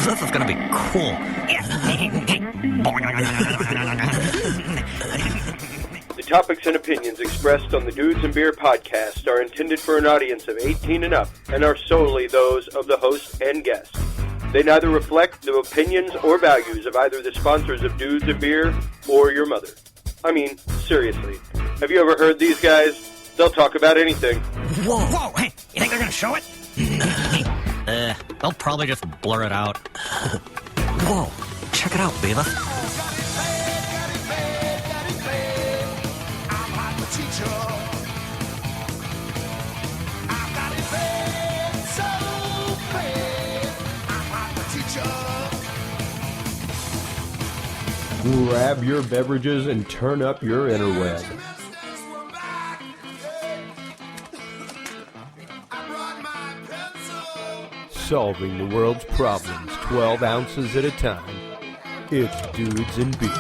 This is going to be cool. The topics and opinions expressed on the Dudes and Beer podcast are intended for an audience of 18 and up and are solely those of the host and guests. They neither reflect the opinions or values of either the sponsors of Dudes and Beer or your mother. I mean, seriously. Have you ever heard these guys? They'll talk about anything. Whoa, hey, you think they're going to show it? They'll probably just blur it out. Whoa, check it out, Beavis. Grab your beverages and turn up your interweb. Solving the world's problems 12 ounces at a time. It's Dudes and Beer.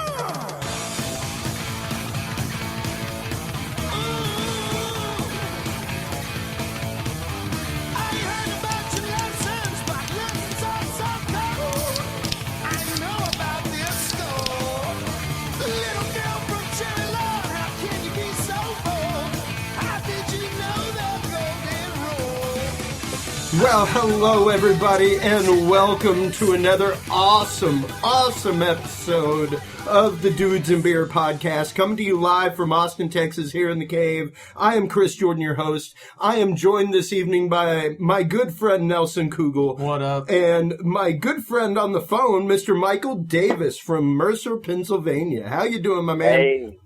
Well, hello everybody, and welcome to another awesome episode of the Dudes and Beer podcast, coming to you live from Austin, Texas, here in the cave. I am Chris Jordan, your host. I am joined this evening by my good friend Nelson Kugle. What up? And my good friend on the phone, Mr. Michael Davis from Mercer, Pennsylvania. How you doing, my man? Hey.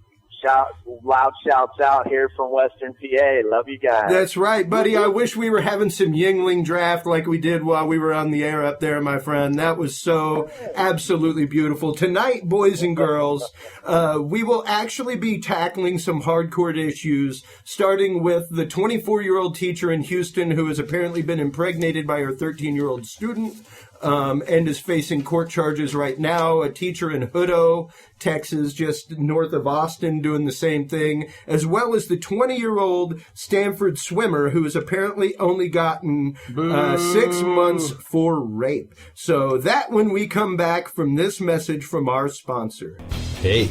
Loud shouts out here from Western PA. Love you guys. That's right, buddy. I wish we were having some Yingling draft like we did while we were on the air up there, my friend. That was so absolutely beautiful. Tonight, boys and girls, we will actually be tackling some hardcore issues, starting with the 24-year-old teacher in Houston who has apparently been impregnated by her 13-year-old student. And is facing court charges right now. A teacher in Hutto, Texas, just north of Austin, doing the same thing, as well as the 20-year-old Stanford swimmer who has apparently only gotten 6 months for rape. So that when we come back from this message from our sponsor. Hey,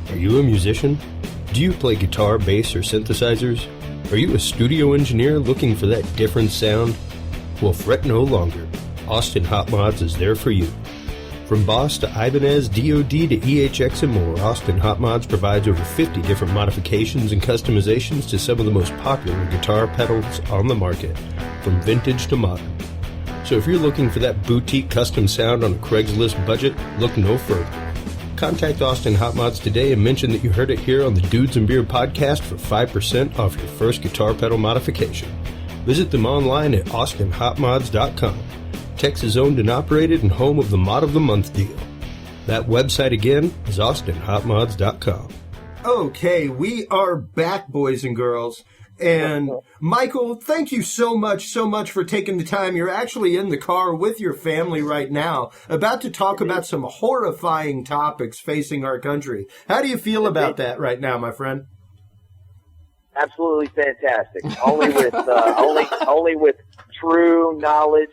are you a musician? Do you play guitar, bass, or synthesizers? Are you a studio engineer looking for that different sound? Well, fret no longer. Austin Hot Mods is there for you. From Boss to Ibanez, DoD to EHX and more, Austin Hot Mods provides over 50 different modifications and customizations to some of the most popular guitar pedals on the market, from vintage to modern. So if you're looking for that boutique custom sound on a Craigslist budget, look no further. Contact Austin Hot Mods today and mention that you heard it here on the Dudes and Beer podcast for 5% off your first guitar pedal modification. Visit them online at austinhotmods.com. Texas owned and operated and home of the Mod of the Month deal. That website again is austinhotmods.com. Okay, we are back, boys and girls. And Michael, thank you so much for taking the time. You're actually in the car with your family right now, about to talk about some horrifying topics facing our country. How do you feel about that right now, my friend? Absolutely fantastic. Only with true knowledge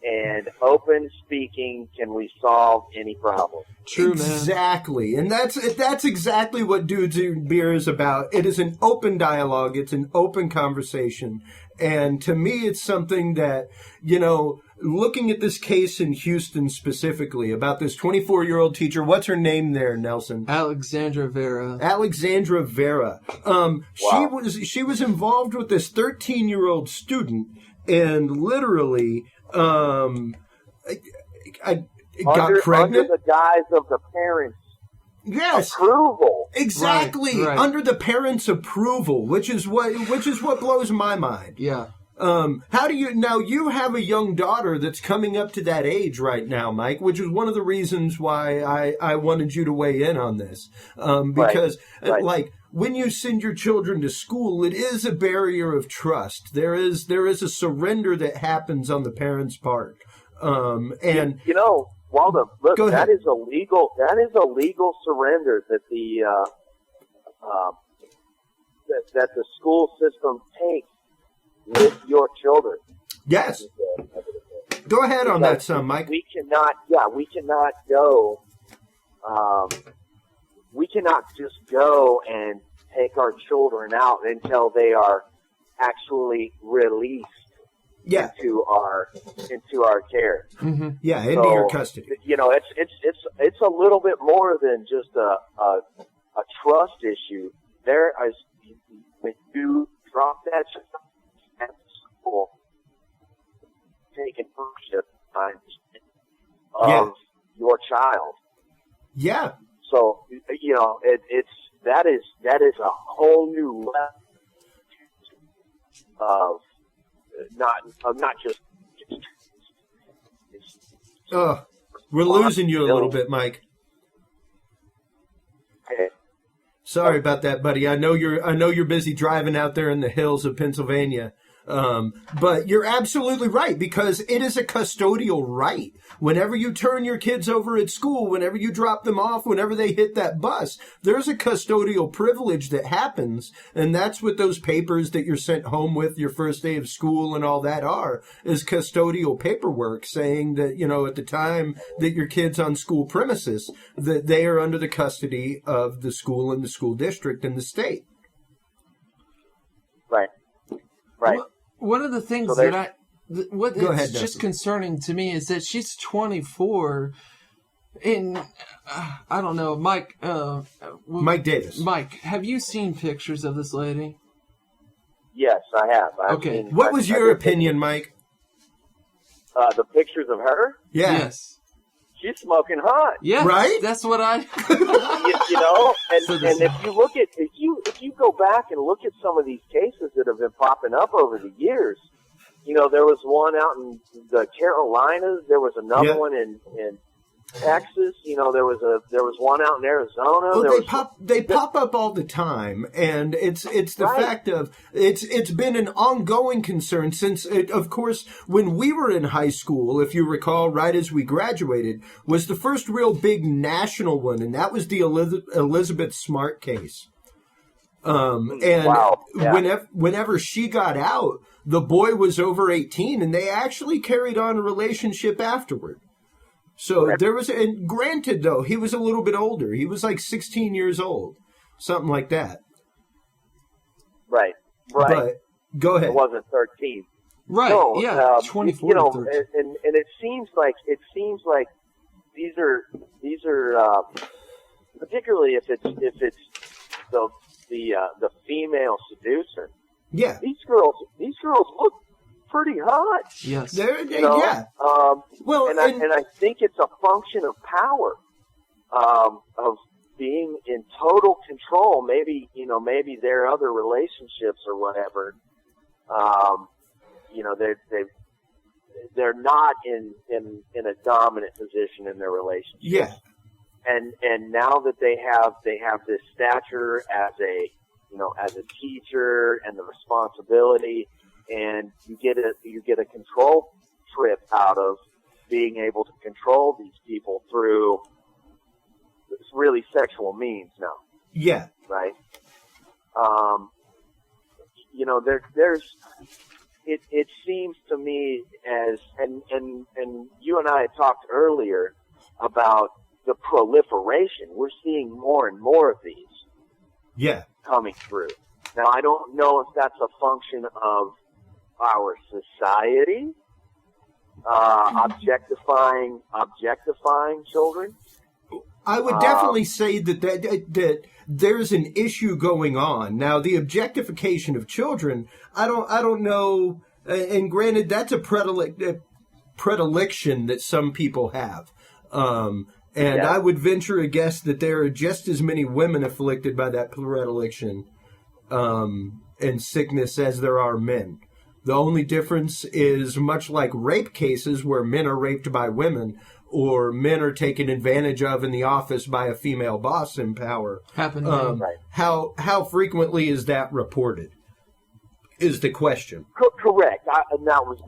and open speaking can we solve any problem. True, man. Exactly. And that's exactly what Dudes and Beer is about. It is an open dialogue. It's an open conversation. And to me, it's something that, you know, looking at this case in Houston specifically about this 24-year-old teacher, what's her name there, Nelson? Alexandra Vera. Alexandra Vera. Wow. She was involved with this 13-year-old student and literally got pregnant under the guise of the parents' approval. Exactly, right. Under the parents' approval, which is what blows my mind. Yeah. How do you have a young daughter that's coming up to that age right now, Mike, which is one of the reasons why I wanted you to weigh in on this. Because like when you send your children to school, it is a barrier of trust. There is a surrender that happens on the parents' part. And you know, Waldo, look, go ahead. that is a legal surrender that that the school system takes with your children. Yes. Go ahead on that, son, Mike. We go. We cannot just go and take our children out until they are actually released into our care. Mm-hmm. Yeah, into your custody. You know, it's a little bit more than just a trust issue. There is, when you drop that child at school, taking ownership of your child. Yeah. So, you know, that is a whole new level of not just. We're losing you a little bit, Mike. Okay. Sorry about that, buddy. I know you're busy driving out there in the hills of Pennsylvania. But you're absolutely right, because it is a custodial right. Whenever you turn your kids over at school, whenever you drop them off, whenever they hit that bus, there's a custodial privilege that happens. And that's what those papers that you're sent home with your first day of school and all that is custodial paperwork saying that, you know, at the time that your kid's on school premises, that they are under the custody of the school and the school district and the state. Right. Right. One of the things that's just concerning to me is that she's 24, and I don't know, Mike. Mike Davis. Mike, have you seen pictures of this lady? Yes, I have. Okay. What was your opinion, Mike? The pictures of her? Yeah. Yes. She's smoking hot. Yeah. Right? That's what I. you know, and if you go back and look at some of these cases that have been popping up over the years, you know, there was one out in the Carolinas. There was another one in Texas. You know, there was one out in Arizona. Well, they pop up all the time, and it's the fact of it's been an ongoing concern since of course, when we were in high school, if you recall, right as we graduated, was the first real big national one, and that was the Elizabeth Smart case. Whenever she got out, the boy was over 18, and they actually carried on a relationship afterward. So there was, and granted though, he was a little bit older. He was like 16 years old, something like that. Right. But go ahead. It wasn't 13. Right. No, yeah. 24. You know, and it seems like these are particularly if it's the female seducer. Yeah. These girls look pretty hot. Yes. Yeah. Well, and I think it's a function of power, of being in total control. Maybe their other relationships or whatever. You know, they're not in a dominant position in their relationship. Yeah. And now that they have this stature as a teacher and the responsibility, and you get a control trip out of being able to control these people through really sexual means now. Yeah. Right. You know, it seems to me as, and you and I had talked earlier about the proliferation. We're seeing more and more of these. Yeah. Coming through. Now, I don't know if that's a function of our society, objectifying children. I would definitely say that there's an issue going on. Now, the objectification of children, I don't know, and granted, that's a predilection that some people have. I would venture a guess that there are just as many women afflicted by that predilection and sickness as there are men. The only difference is, much like rape cases where men are raped by women or men are taken advantage of in the office by a female boss in power. Right. How frequently is that reported? Is the question. Correct. That was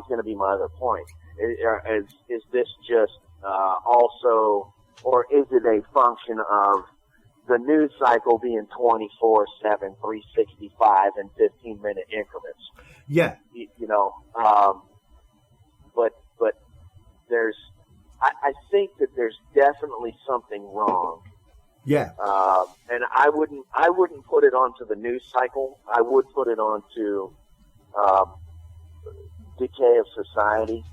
going to be my other point. Is this just also, or is it a function of the news cycle being 24/7, 365, and 15-minute increments? Yeah. You know, but there's I think that there's definitely something wrong. Yeah. And I wouldn't put it onto the news cycle. I would put it onto decay of society.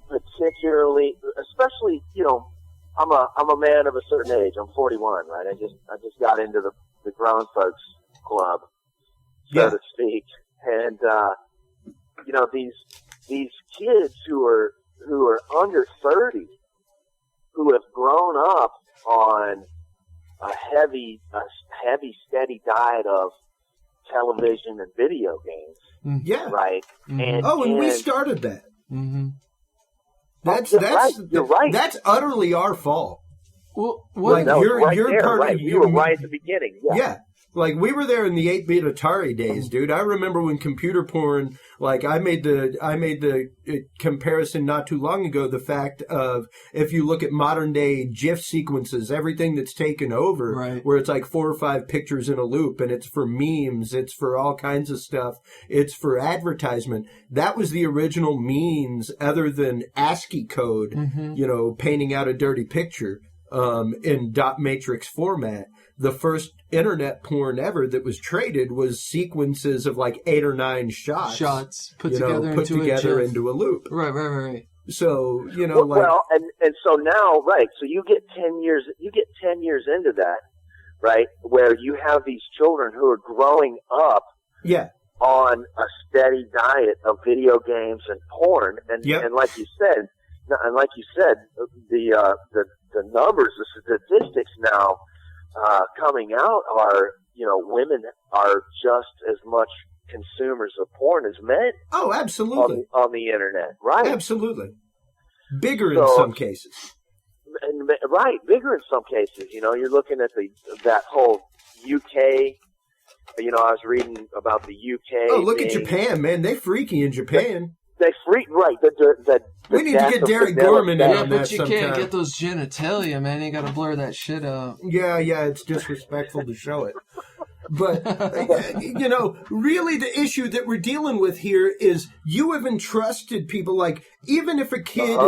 Particularly, especially, I'm a man of a certain age. I'm 41, right? I just got into the grown folks club, so to speak. And these kids who are under 30, who have grown up on a heavy, steady diet of television and video games. Yeah. Right. Mm-hmm. And we started that. Mm-hmm. You're right. That's utterly our fault. Well, you're right. You were right at the beginning. Yeah. Like, we were there in the 8-bit Atari days, dude. I remember when computer porn, like, I made the comparison not too long ago, the fact of, if you look at modern day GIF sequences, everything that's taken over, where it's like 4 or 5 pictures in a loop, and it's for memes, it's for all kinds of stuff, it's for advertisement. That was the original means, other than ASCII code, painting out a dirty picture, in dot matrix format. The first internet porn ever that was traded was sequences of like 8 or 9 shots put together into a loop. Right. So, and so now, right, so you get 10 years into that, right, where you have these children who are growing up on a steady diet of video games and porn, and like you said, the numbers, the statistics now coming out are, women are just as much consumers of porn as men. Oh, absolutely. On the internet, right? Absolutely. Bigger in some cases. Right, bigger in some cases. You're looking at that whole UK. I was reading about the UK. Oh, look at Japan, man. They freaky in Japan. They freak, right. We need to get Derek Gorman in on that but you can't get those genitalia, man. You got to blur that shit out. Yeah, it's disrespectful to show it. But, really the issue that we're dealing with here is you have entrusted people, like, even if a kid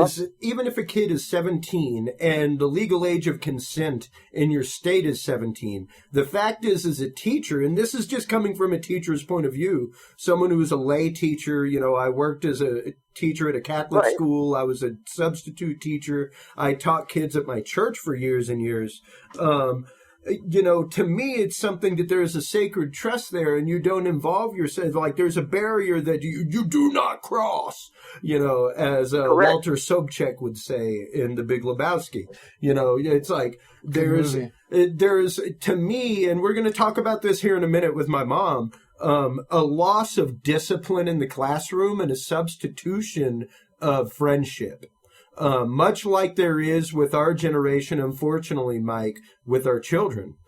is 17 and the legal age of consent in your state is 17, the fact is, as a teacher, and this is just coming from a teacher's point of view, someone who is a lay teacher, I worked as a teacher at a Catholic school, I was a substitute teacher, I taught kids at my church for years and years, to me, it's something that there is a sacred trust there, and you don't involve yourself. Like, there's a barrier that you do not cross, as Walter Sobchak would say in The Big Lebowski. It's like, there's, to me, and we're going to talk about this here in a minute with my mom, a loss of discipline in the classroom and a substitution of friendship. Much like there is with our generation, unfortunately, Mike, with our children,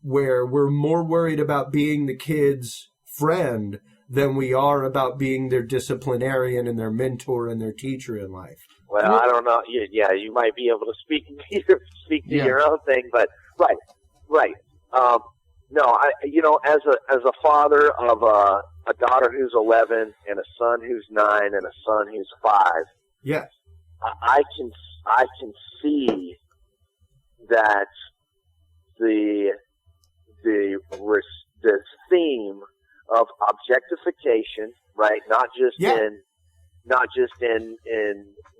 where we're more worried about being the kid's friend than we are about being their disciplinarian and their mentor and their teacher in life. Well, I don't know. Yeah, you might be able to speak to your own thing, but right. No, as a father of a daughter who's 11 and a son who's 9 and a son who's 5. Yes. I can see that the theme of objectification, right? Not just in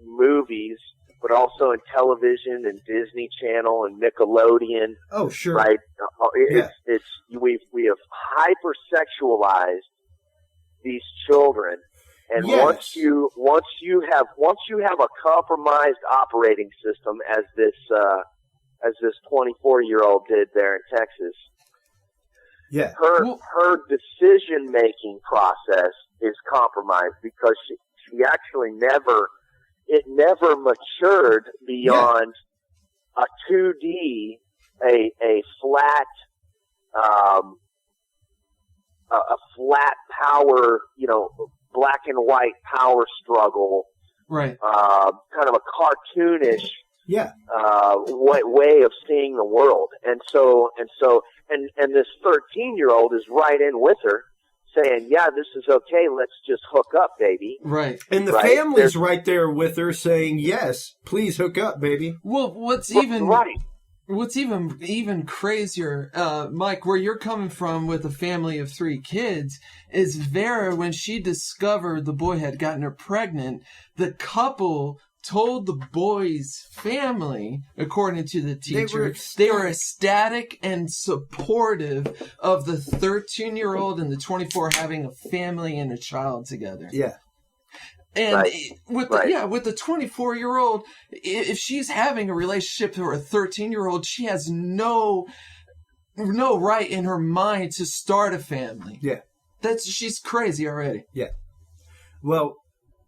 movies, but also in television and Disney Channel and Nickelodeon. Oh, sure. Right? We have hypersexualized these children. And once you have a compromised operating system, as this 24-year-old did there in Texas, her decision making process is compromised because she actually never matured beyond a 2D, a flat power, black and white power struggle, right? Kind of a cartoonish, way of seeing the world, and this 13-year-old is right in with her, saying, yeah, this is okay, let's just hook up, baby. Right. And the family's right there with her saying, yes, please hook up, baby. Well, what's even crazier, Mike, where you're coming from with a family of 3 kids, is Vera, when she discovered the boy had gotten her pregnant, the couple told the boy's family, according to the teacher, they were ecstatic and supportive of the 13-year-old and the 24 having a family and a child together. Yeah. And with the 24-year-old, if she's having a relationship with a 13-year-old, she has no right in her mind to start a family. Yeah. She's crazy already. Yeah. Well,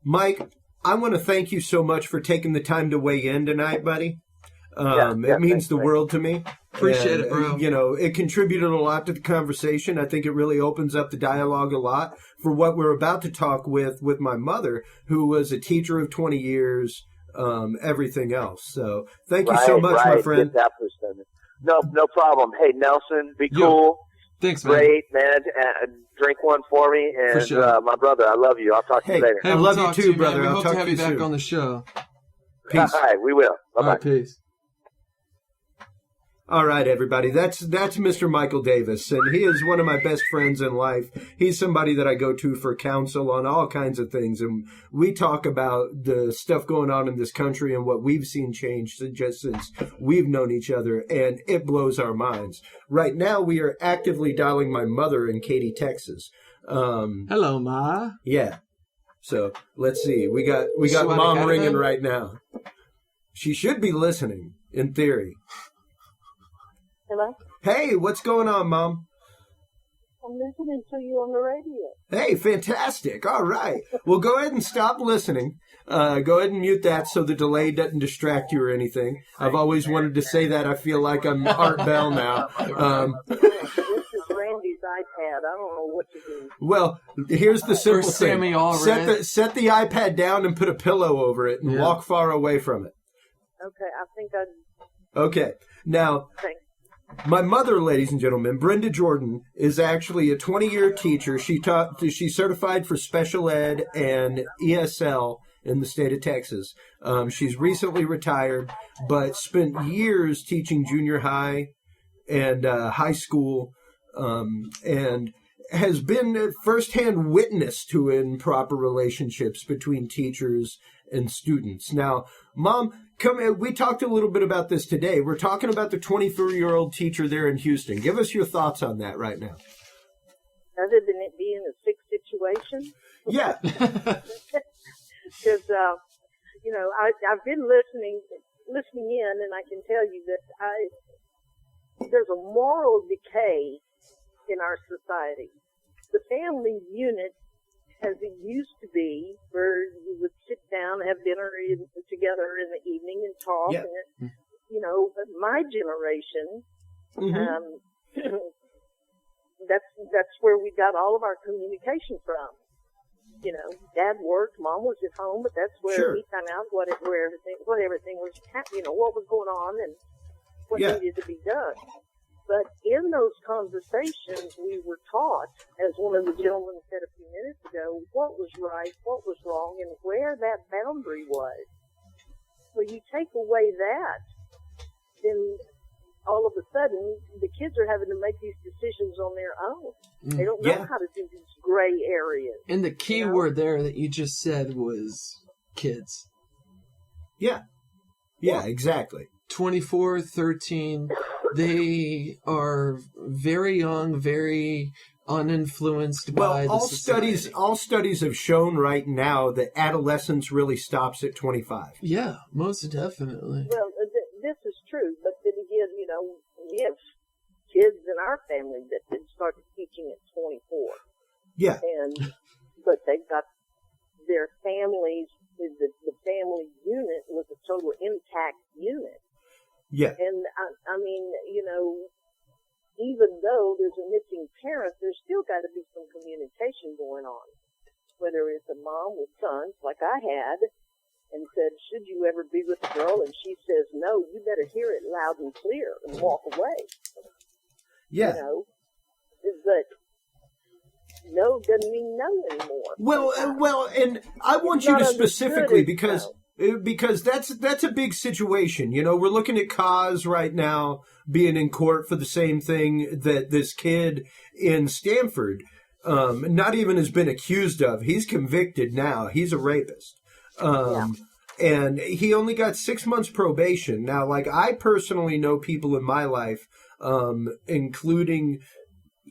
Mike, I want to thank you so much for taking the time to weigh in tonight, buddy. It means the world to me. Appreciate it, bro. You know, it contributed a lot to the conversation. I think it really opens up the dialogue a lot for what we're about to talk with my mother, who was a teacher of 20 years, everything else. So thank you so much, my friend. No problem. Hey, Nelson, be cool. Thanks, man. Great, man. Drink one for me. And for sure. My brother, I love you. I'll talk to you later. I love you too, brother. We I'll hope talk to have you back soon. on the show. Peace. All right, we will. Bye-bye. All right, peace. All right, everybody. That's Mr. Michael Davis, and he is one of my best friends in life. He's somebody that I go to for counsel on all kinds of things, and we talk about the stuff going on in this country and what we've seen change just since we've known each other, and it blows our minds. Right now, we are actively dialing my mother in Katy, Texas. Hello, Ma. Yeah. So let's see. We got Mom ringing right now. She should be listening, in theory. Hello? Hey, what's going on, Mom? I'm listening to you on the radio. Hey, fantastic. All right. Well, go ahead and stop listening. Go ahead and mute that so the delay doesn't distract you or anything. I've always wanted to say that. I feel like I'm Art Bell now. This is Randy's iPad. I don't know what to do. Well, here's the simple Sammy thing. Set the iPad down and put a pillow over it and walk far away from it. Okay, I think I... Okay. Now... Thanks. My mother, ladies and gentlemen, Brenda Jordan, is actually a 20-year teacher. She's certified for special ed and ESL in the state of Texas. She's recently retired, but spent years teaching junior high and high school, and has been a firsthand witness to improper relationships between teachers and students. Now, Mom, we talked a little bit about this today. We're talking about the 24-year-old teacher there in Houston. Give us your thoughts on that right now. Other than it being a sick situation? Yeah. Because, I've been listening in, and I can tell you that there's a moral decay in our society. The family unit, as it used to be, where you would sit down, have dinner together in the evening and talk. Yeah. And, but my generation, that's where we got all of our communication from. Dad worked, Mom was at home, but that's where we found out what everything was happening, what was going on and what needed to be done. But in those conversations, we were taught, as one of the gentlemen said a few minutes ago, what was right, what was wrong, and where that boundary was. Well, you take away that, then all of a sudden, the kids are having to make these decisions on their own. They don't know how to do these gray areas. And the key word there that you just said was kids. Yeah. Yeah, exactly. 24, 13, they are very young, very uninfluenced by the society. All studies have shown right now that adolescence really stops at 25. Yeah, most definitely. Well, this is true, but then again, we have kids in our family that started teaching at 24. Yeah. But they've got their families, the family unit was a total intact unit. Yeah. And, even though there's a missing parent, there's still got to be some communication going on. Whether it's a mom with sons, like I had, and said, should you ever be with a girl? And she says, no, you better hear it loud and clear and walk away. Yeah. But doesn't mean no anymore. Well, and I want you to specifically because that's a big situation. You know, we're looking at Kaz right now being in court for the same thing that this kid in Stanford not even has been accused of. He's convicted now. He's a rapist. And he only got 6 months probation. Now, like, I personally know people in my life, including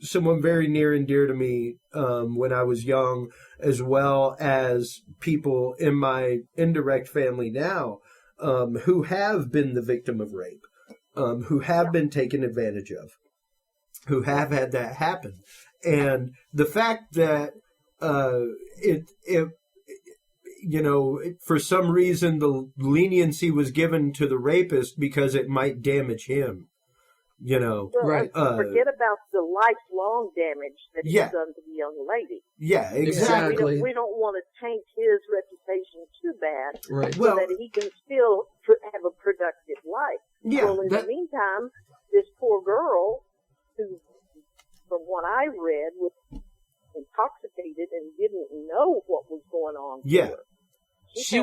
someone very near and dear to me when I was young, as well as people in my indirect family now, who have been the victim of rape, who have been taken advantage of, who have had that happen. And the fact that you know, for some reason the leniency was given to the rapist because it might damage him, you know. Well, right. Forget about the lifelong damage that he's done to the young lady. Yeah, exactly. We don't want to taint his reputation too bad, right? So that he can still have a productive life. Yeah. Well, in the meantime, this poor girl, who, from what I read, was intoxicated and didn't know what was going on. Yeah. She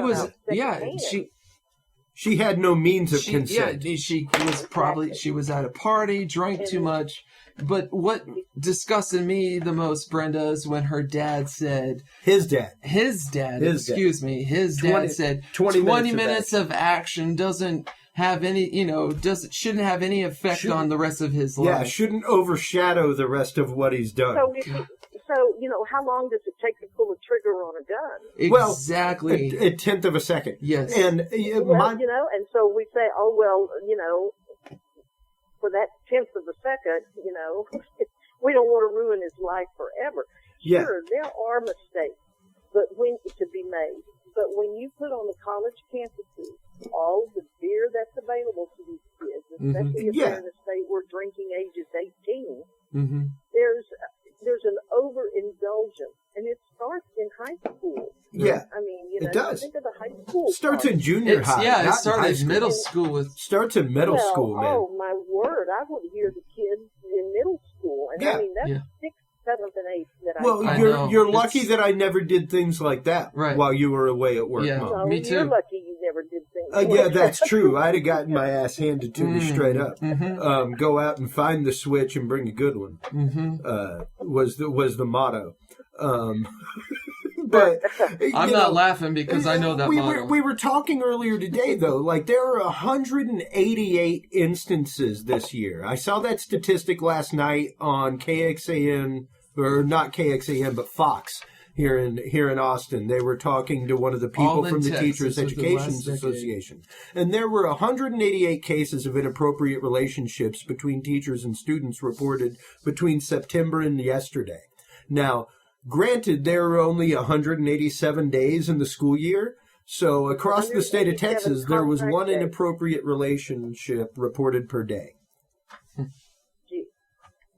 had no means of consent. Yeah, she was at a party, drank too much. But what disgusted me the most, Brenda, is when her dad said... His dad said 20 minutes of action doesn't have any, shouldn't have any effect on the rest of his life. Yeah, shouldn't overshadow the rest of what he's done. So, how long does it take to pull a trigger on a gun? Exactly. Well, a tenth of a second. Yes. And, and so we say, for that tenth of a second, we don't want to ruin his life forever. Yeah. Sure, there are mistakes to be made. But when you put on the college campuses all the beer that's available to these kids, especially if they're in a state where drinking age is 18, there's an overindulgence, and it starts in high school. Yeah, I mean, it does. Think of the high school. It starts in junior high. Yeah, it starts in middle school. Starts in middle school, man. Oh my word! I would hear the kids in middle school, and I mean that's 6th, 7th, and 8th. You're lucky that I never did things like that while you were away at work, Mom. No, me too. You're lucky you never did things. Like yeah, that's true. I'd have gotten my ass handed to me straight up. Go out and find the switch and bring a good one. Was the motto. But I'm not laughing because I know that motto. We were talking earlier today, though. Like, there are 188 instances this year. I saw that statistic last night on KXAN, or not KXAN, but Fox here in Austin. They were talking to one of the people from the Teachers Education Association, and there were 188 cases of inappropriate relationships between teachers and students reported between September and yesterday. Now, granted, there are only 187 days in the school year, so across the state of Texas, there was one inappropriate relationship reported per day.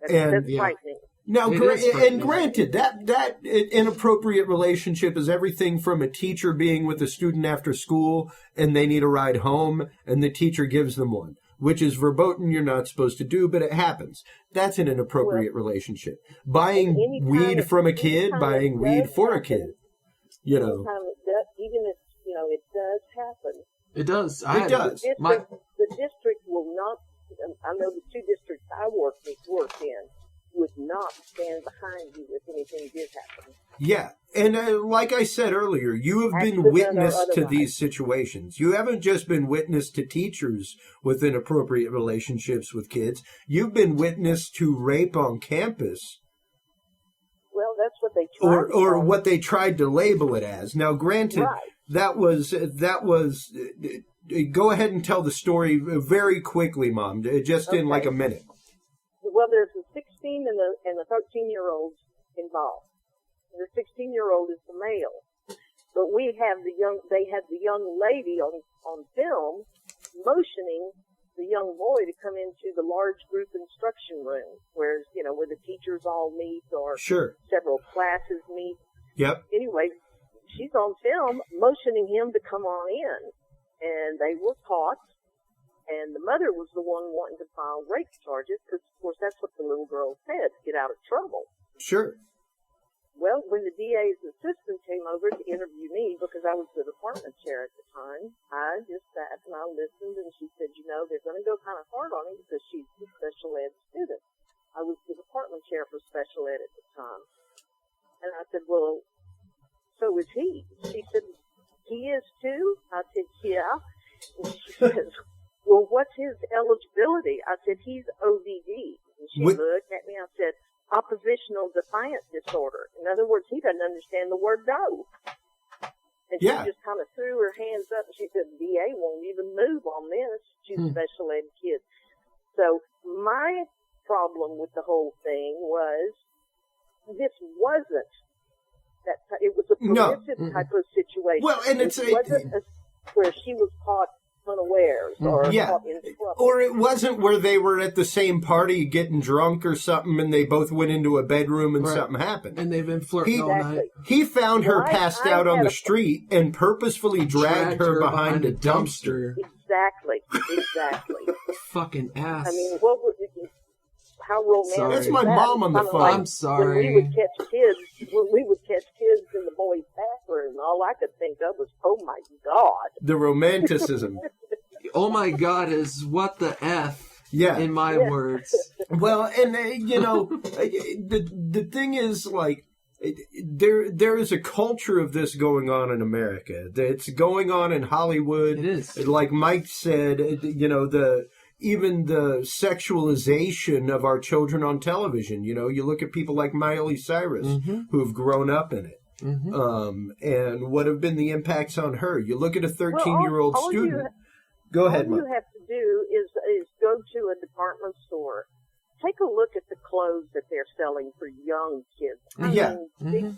That's frightening. Now, granted, that inappropriate relationship is everything from a teacher being with a student after school and they need a ride home and the teacher gives them one, which is verboten, you're not supposed to do, but it happens. That's an inappropriate relationship. Buying weed from a kid, buying weed for a kid, Even if, it does happen. It does. The district will not, I know the 2 districts I work in, would not stand behind you if anything did happen. Yeah, and like I said earlier, you have been witness to these situations. You haven't just been witness to teachers with inappropriate relationships with kids. You've been witness to rape on campus. Well, that's what they tried or what they tried to label it as. Now, granted, that was. Go ahead and tell the story very quickly, Mom, just in like a minute. Well, there's the 16 and the 13-year-olds involved. The 16-year-old is the male, but they had the young lady on film motioning the young boy to come into the large group instruction room, where the teachers all meet or several classes meet. Yep. Anyway, she's on film motioning him to come on in, and they were caught. And the mother was the one wanting to file rape charges because, of course, that's what the little girl said, to get out of trouble. Sure. Well, when the DA's assistant came over to interview me, because I was the department chair at the time, I just sat and I listened, and she said, they're going to go kind of hard on him because she's a special ed student. I was the department chair for special ed at the time. And I said, well, so is he. She said, he is too? I said, yeah. And she says, well, what's his eligibility? I said, he's ODD. And she looked at me. I said, oppositional defiant disorder. In other words, he doesn't understand the word no. And she just kind of threw her hands up and she said, DA won't even move on this. She's a special ed kid. So my problem with the whole thing was this wasn't that it was a permissive type of situation. Well, and it wasn't where she was caught unawares or caught in trouble. Or it wasn't where they were at the same party getting drunk or something and they both went into a bedroom and something happened. And they've been flirting all night. He found her passed out on the street and purposefully dragged her behind a dumpster. Exactly. Fucking ass. I mean, how romantic. Sorry. That's my mom on the phone. I'm sorry. When we would catch kids in the boys' bathroom, all I could think of was, oh my God. The romanticism. Oh my God is what the F in my words. Well, and the thing is, like, there is a culture of this going on in America. It's going on in Hollywood. It is. Like Mike said, even the sexualization of our children on television. You look at people like Miley Cyrus who've grown up in it. And what have been the impacts on her? You look at a 13-year-old student. Go ahead, All you have to do is go to a department store. Take a look at the clothes that they're selling for young kids. I mean,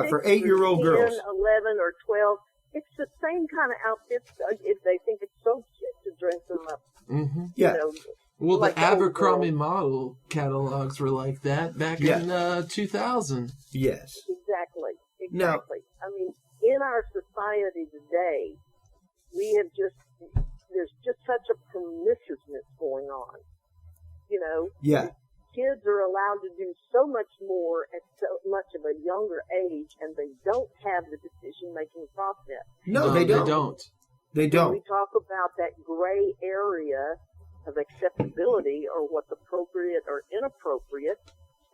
for 8-year-old girls. 10, 11, or 12. It's the same kind of outfits if they think it's so cute to dress them up. Well, like the Abercrombie model catalogs were like that back in 2000. Yes. Exactly. Now, I mean, in our society today, there's just such a permissiveness going on. Kids are allowed to do so much more at so much of a younger age, and they don't have the decision-making process. No, they don't. They don't. When we talk about that gray area of acceptability or what's appropriate or inappropriate,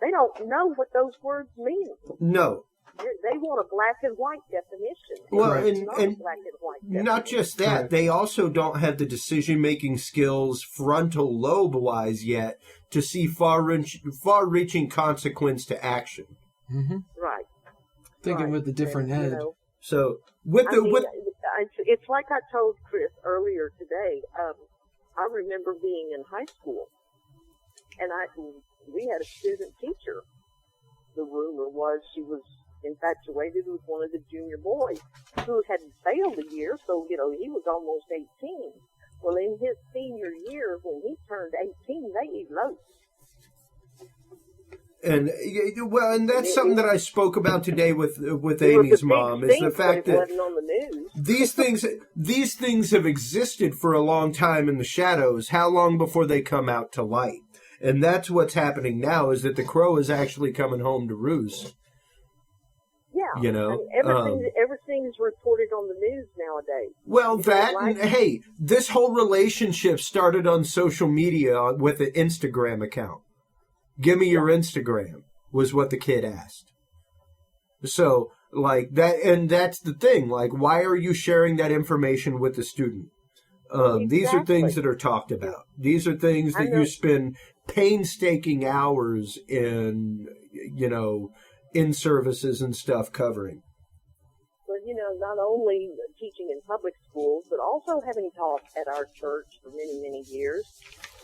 they don't know what those words mean. No. They want a black and white definition. Well, and black and white definition. Not just that, they also don't have the decision-making skills frontal lobe-wise yet to see far-reaching consequence to action. Right. Thinking with a different head. So, it's like I told Chris earlier today. I remember being in high school, and we had a student teacher. The rumor was she was infatuated with one of the junior boys who had failed a year, so, he was almost 18. Well, in his senior year, when he turned 18, they eloped. And that's something that I spoke about today with Amy's mom, is the fact that on the news. these things have existed for a long time in the shadows. How long before they come out to light? And that's what's happening now, is that the crow is actually coming home to roost. Yeah, everything's reported on the news nowadays. Well, hey, this whole relationship started on social media with an Instagram account. Give me your Instagram, was what the kid asked. So, like, that's the thing. Like, why are you sharing that information with the student? These are things that are talked about. These are things that you spend painstaking hours in, in services and stuff covering. Well, not only teaching in public schools, but also having taught at our church for many, many years.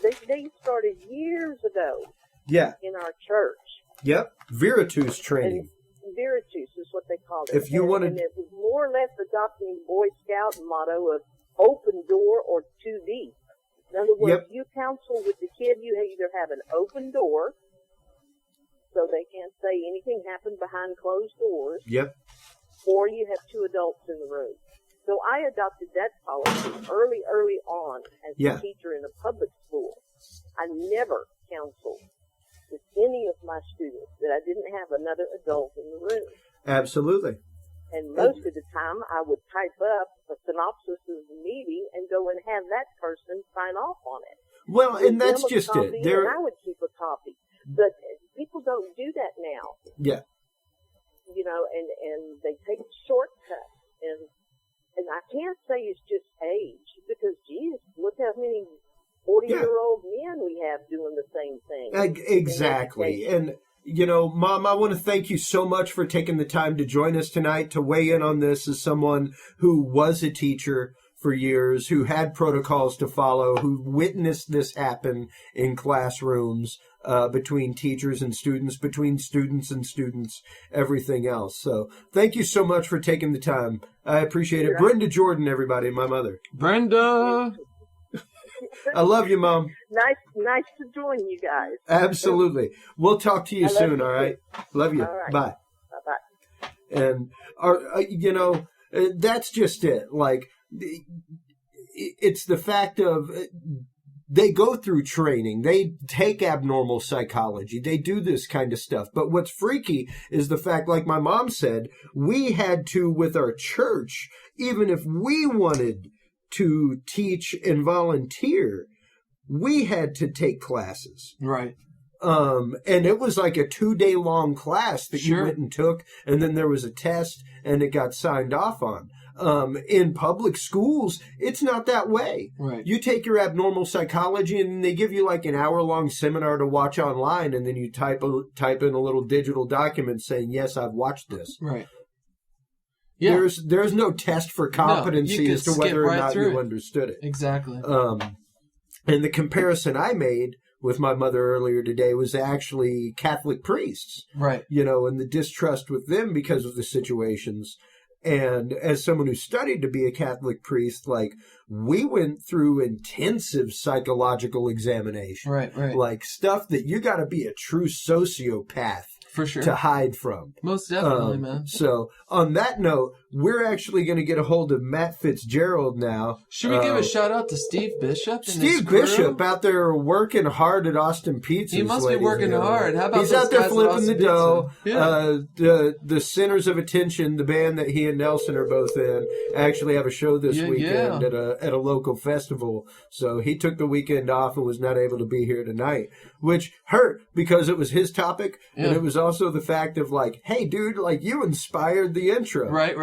They started years ago. Yeah. In our church. Yep. Veritas training. And Veritas is what they called it. If you wanted, and it was more or less adopting the Boy Scout motto of open door or too deep. In other words, you counsel with the kid, you either have an open door, so they can't say anything happened behind closed doors. Yep. Or you have two adults in the room. So I adopted that policy early on as a teacher in a public school. I never counseled with any of my students that I didn't have another adult in the room. Absolutely. And most of the time, I would type up a synopsis of the meeting and go and have that person sign off on it. Well, and that's just it. And I would keep a copy. But people don't do that now. Yeah. You know, and they take shortcuts. And I can't say it's just age, because, geez, look how many 40-year-old men we have doing the same thing. Exactly. And, you know, Mom, I want to thank you so much for taking the time to join us tonight, to weigh in on this as someone who was a teacher for years, who had protocols to follow, who witnessed this happen in classrooms, between teachers and students, between students and students, everything else. So thank you so much for taking the time. I appreciate it. Brenda Jordan, everybody, my mother. Brenda! I love you, Mom. Nice to join you guys. Absolutely. We'll talk to you soon, all right? Love you. All right. Bye. Bye-bye. And, you know, that's just it. Like, it's the fact of... They go through training. They take abnormal psychology. They do this kind of stuff. But what's freaky is the fact, like my mom said, we had to, with our church, even if we wanted to teach and volunteer, we had to take classes. Right. And it was like a 2-day long class that you went and took, and then there was a test, and it got signed off on. In public schools, it's not that way. Right. You take your abnormal psychology and they give you like an hour-long seminar to watch online, and then you type in a little digital document saying, yes, I've watched this. Right. Yeah. There's no test for competency as to whether or not you understood it. Exactly. And the comparison I made with my mother earlier today was actually Catholic priests. Right. You know, and the distrust with them because of the situations. And as someone who studied to be a Catholic priest, like, we went through intensive psychological examination. Right. Like, stuff that you got to be a true sociopath for sure to hide from. Most definitely, man. So, on that note, we're actually going to get a hold of Matt Fitzgerald now. Should we give a shout out to Steve Bishop? Steve Bishop out there working hard at Austin Pizzas. He must be working hard. How about he's out there flipping the dough. Yeah. The Centers of Attention, the band that he and Nelson are both in, actually have a show this weekend at a local festival. So he took the weekend off and was not able to be here tonight, which hurt because it was his topic, and it was also the fact of like, hey, dude, like, you inspired the intro. Right.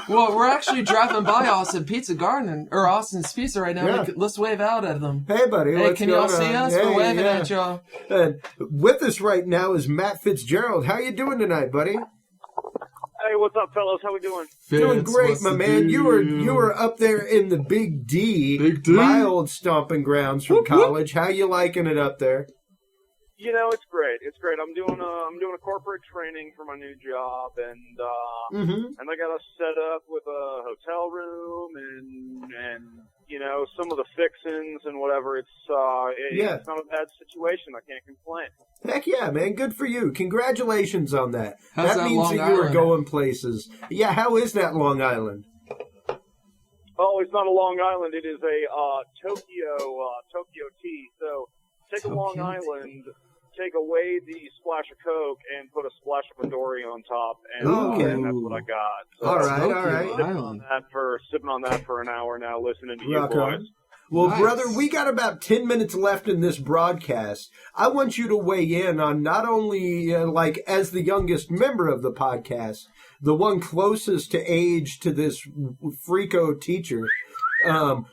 Well, we're actually driving by Austin Pizza Garden, or Austin's Pizza right now. Yeah. Let's wave out at them. Hey, buddy. Hey, can y'all see us? Hey, we're waving at y'all. And with us right now is Matt Fitzgerald. How you doing tonight, buddy? Hey, what's up, fellas? How we doing? Doing great, my man. You were up there in the Big D, my old stomping grounds from college. How you liking it up there? You know, it's great. It's great. I'm doing a corporate training for my new job, and I got us set up with a hotel room and you know, some of the fixings and whatever. It's not a bad situation. I can't complain. Heck yeah, man. Good for you. Congratulations on that. How's that means Long that you are Island? going places. Yeah, how is that Long Island? Oh, it's not a Long Island. It is a Tokyo tea. So take a Long Island, take away the splash of Coke, and put a splash of Midori on top, and that's what I got. So all right. Sipping on that for an hour now, listening to Rock you boys. on. Well, Nice. brother, we got about 10 minutes left in this broadcast. I want you to weigh in on not only, like, as the youngest member of the podcast, the one closest to age to this freako teacher,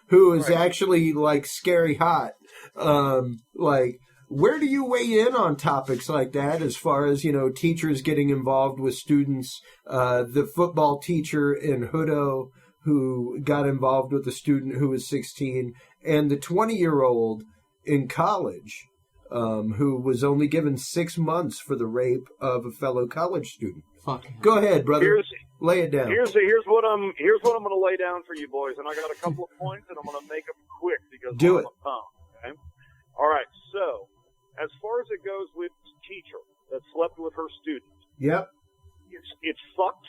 who is actually, like, scary hot. Like, where do you weigh in on topics like that as far as, you know, teachers getting involved with students? The football teacher in Hutto who got involved with a student who was 16, and the 20-year-old in college who was only given 6 months for the rape of a fellow college student. Go ahead, brother. Lay it down. Here's what I'm going to lay down for you boys, and I got a couple of points, and I'm going to make them quick because I'm on the phone. Okay. All right. So, as far as it goes with teacher that slept with her student, yep, it's fucked.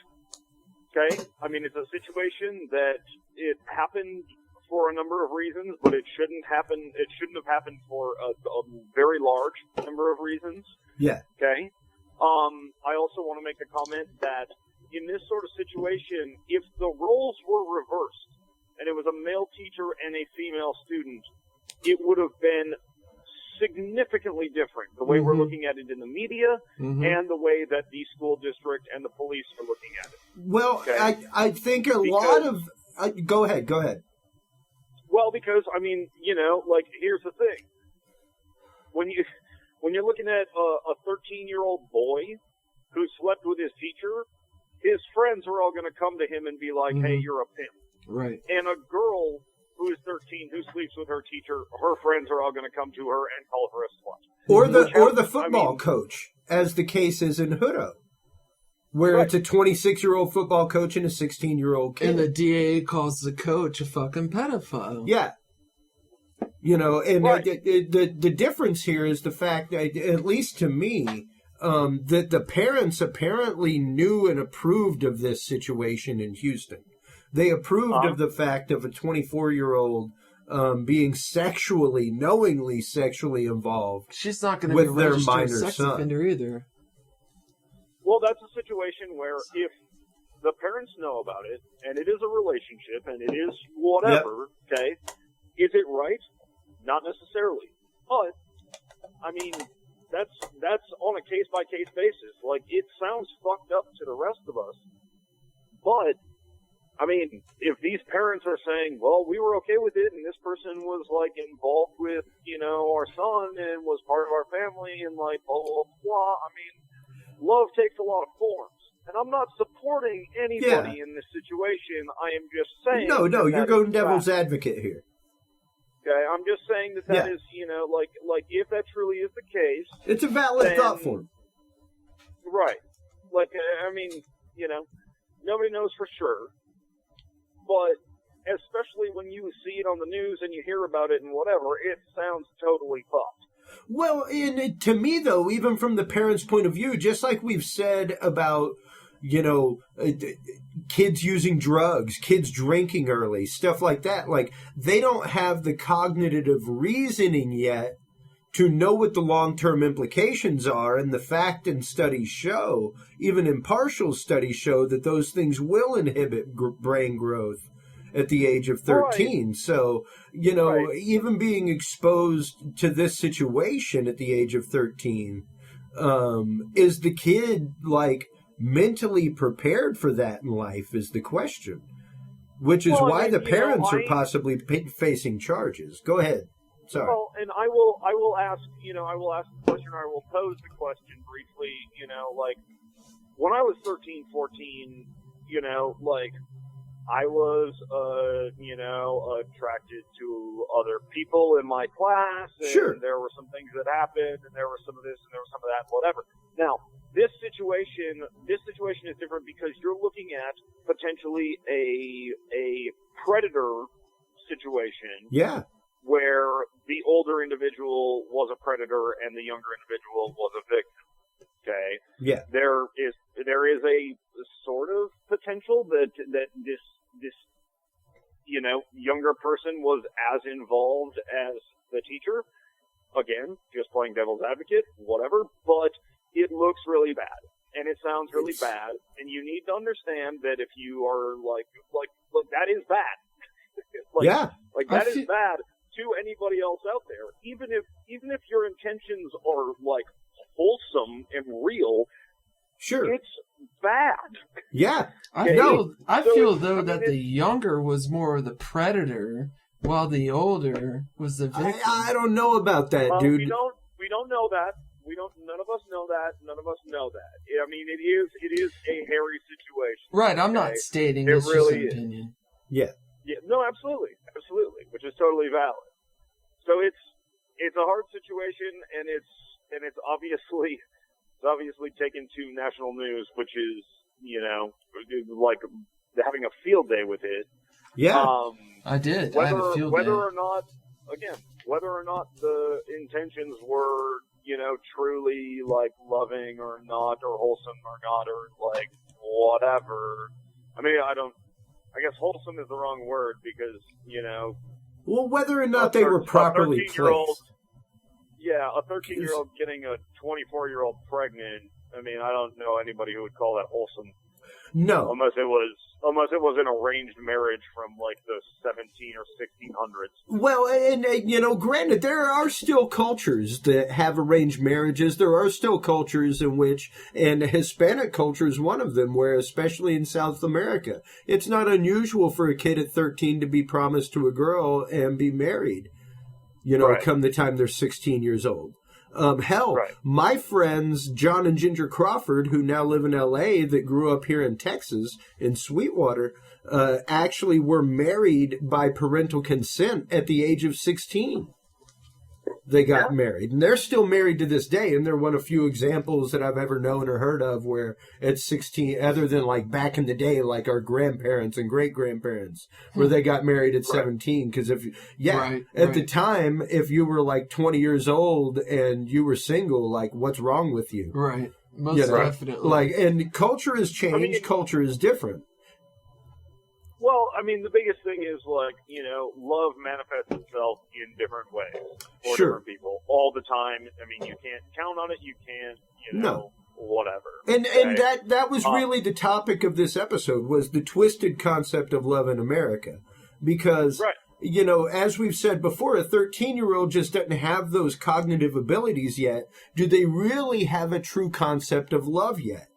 Okay, I mean, it's a situation that it happened for a number of reasons, but it shouldn't happen. It shouldn't have happened for a very large number of reasons. Yeah. Okay. I also want to make a comment that in this sort of situation, if the roles were reversed and it was a male teacher and a female student, it would have been significantly different. The way we're looking at it in the media and the way that the school district and the police are looking at it. Well, okay? I think lot of... go ahead. Well, because, I mean, you know, like, here's the thing. When you're looking at a 13-year-old boy who slept with his teacher, his friends are all going to come to him and be like, hey, you're a pimp. Right. And a girl who is 13 who sleeps with her teacher, her friends are all going to come to her and call her a slut. Or the football coach, as the case is in Hutto, where it's a 26-year-old football coach and a 16-year-old kid. And the DA calls the coach a fucking pedophile. Yeah. You know, and the difference here is the fact that, at least to me, that the parents apparently knew and approved of this situation in Houston. They approved of the fact of a 24-year-old being knowingly sexually involved. She's not going to be a their registered minor sex son. offender either. Well, that's a situation where if the parents know about it and it is a relationship and it is whatever, okay, is it right? Not necessarily. But, I mean, that's on a case-by-case basis. Like, it sounds fucked up to the rest of us. But, I mean, if these parents are saying, well, we were okay with it and this person was, like, involved with, you know, our son and was part of our family and, like, blah, blah, blah, I mean, love takes a lot of forms. And I'm not supporting anybody in this situation. I am just saying... No, you're going devil's advocate here. Okay, I'm just saying that is, you know, like if that truly is the case... It's a valid thought form. Right. Like, I mean, you know, nobody knows for sure. But especially when you see it on the news and you hear about it and whatever, it sounds totally fucked. Well, and to me, though, even from the parents' point of view, just like we've said about, you know, kids using drugs, kids drinking early, stuff like that, like, they don't have the cognitive reasoning yet to know what the long-term implications are, and the fact and studies show, even impartial studies show, that those things will inhibit brain growth at the age of 13. Right. So, you know, even being exposed to this situation at the age of 13, is the kid, like, mentally prepared for that in life is the question, which is why the parents are possibly facing charges. Go ahead. Sorry. Well, and I will ask, you know, I will ask the question, or I will pose the question briefly, you know, like, when I was 13, 14, you know, like, I was, you know, attracted to other people in my class, and there were some things that happened, and there was some of this, and there was some of that, whatever. Now, this situation is different because you're looking at potentially a predator situation. Yeah. Where the older individual was a predator and the younger individual was a victim. Okay. Yeah. There is a sort of potential that this you know, younger person was as involved as the teacher. Again, just playing devil's advocate, whatever. But it looks really bad, and it sounds really bad, and you need to understand that if you are like look, that is bad. Like that is bad to anybody else out there. Even if your intentions are like wholesome and real, it's bad. Yeah, I feel though that the younger was more the predator, while the older was the victim. I don't know about that, dude. We don't know that. None of us know that. None of us know that. I mean, it is a hairy situation. Right. I'm not stating it it's really just an opinion. Yeah. Yeah. No, absolutely, which is totally valid. So it's a hard situation, and it's obviously taken to national news, which is, you know, like having a field day with it. Yeah. I did. Whether, I had a field whether day. whether or not the intentions were, you know, truly like loving or not, or wholesome or not, or like whatever. I mean, I I guess wholesome is the wrong word because, Well, whether or not they were properly placed. Yeah, a 13-year-old getting a 24-year-old pregnant, I mean, I don't know anybody who would call that wholesome. No. Unless it was an arranged marriage from like the 17 or 1600s. Well, and granted, there are still cultures that have arranged marriages. There are still cultures in which, and Hispanic culture is one of them, where especially in South America, it's not unusual for a kid at 13 to be promised to a girl and be married, right. Come the time they're 16 years old. Right. My friends, John and Ginger Crawford, who now live in L.A., that grew up here in Texas, in Sweetwater, actually were married by parental consent at the age of 16. They got married. And they're still married to this day, and they're one of few examples that I've ever known or heard of where at 16, other than like back in the day, like our grandparents and great-grandparents, where they got married at 17. Because at the time, if you were like 20 years old and you were single, like, what's wrong with you? Right. Most definitely. Like, and culture has changed. Culture is different. Well, I mean, the biggest thing is, like, love manifests itself in different ways for different people all the time. I mean, you can't count on it. You can't, whatever. And that was really the topic of this episode, was the twisted concept of love in America. Because, as we've said before, a 13-year-old just doesn't have those cognitive abilities yet. Do they really have a true concept of love yet?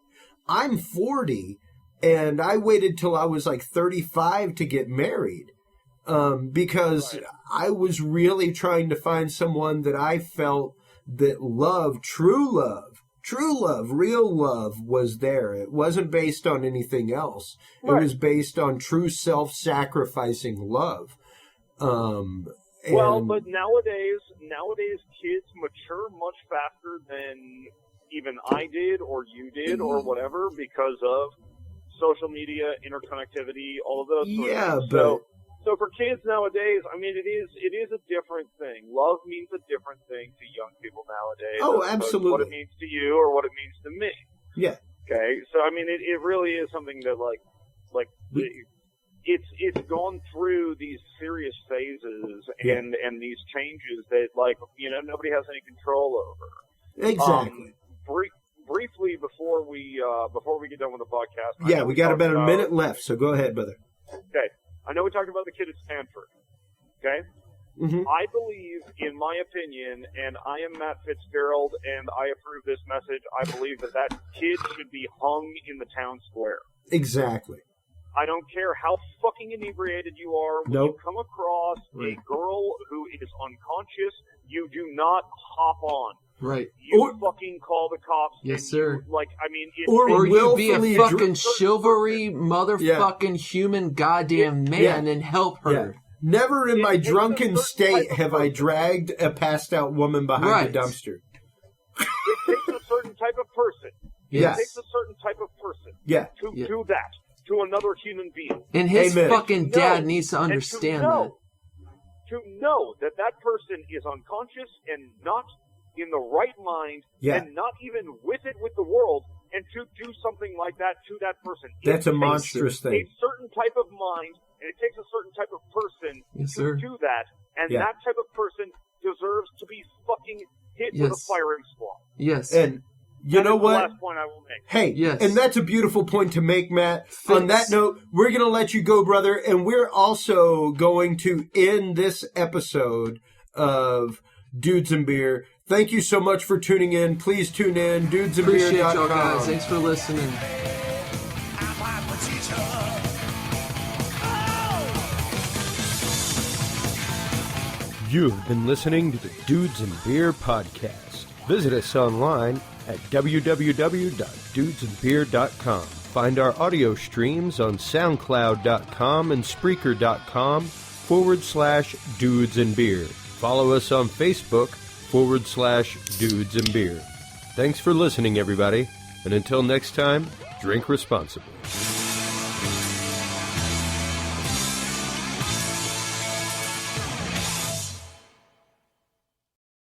I'm 40. And I waited till I was like 35 to get married because I was really trying to find someone that I felt that love, true love, real love was there. It wasn't based on anything else. Right. It was based on true self-sacrificing love. Well, but nowadays kids mature much faster than even I did or you did or whatever because of social media, interconnectivity, all of those sorts of things. So for kids nowadays, I mean, it is a different thing. Love means a different thing to young people nowadays. Oh, absolutely. What it means to you or what it means to me. Yeah. Okay. So I mean, it really is something that it's gone through these serious phases and these changes that nobody has any control over. Exactly. Briefly before we get done with the podcast. Yeah, we got about a minute left, so go ahead, brother. Okay. I know we talked about the kid at Stanford. Okay? Mm-hmm. I believe, in my opinion, and I am Matt Fitzgerald, and I approve this message, I believe that kid should be hung in the town square. Exactly. I don't care how fucking inebriated you are. When you come across a girl who is unconscious, you do not hop on. Right. You fucking call the cops. Yes, sir. Or you be a fucking chivalry motherfucking human goddamn man and help her. Yeah. Never in my drunken state have I dragged a passed out woman behind a dumpster. It takes a certain type of person. Yes. It takes a certain type of person to another human being. And his fucking dad needs to understand that. To know that person is unconscious and not in the right mind and not even with it with the world, and to do something like that to that person. That's a monstrous thing. A certain type of mind, and it takes a certain type of person to do that, and that type of person deserves to be fucking hit with a firing squad. Yes. And you know what? That's the last point I will make. Hey, and that's a beautiful point to make, Matt. On that note, we're going to let you go, brother, and we're also going to end this episode of Dudes and Beer. Thank you so much for tuning in. Please tune in, dudesandbeer.com. Appreciate y'all, guys. Thanks for listening. You've been listening to the Dudes and Beer podcast. Visit us online at www.dudesandbeer.com. Find our audio streams on soundcloud.com and spreaker.com/Dudes and Beer. Follow us on Facebook /Dudes and Beer. Thanks for listening, everybody. And until next time, drink responsibly.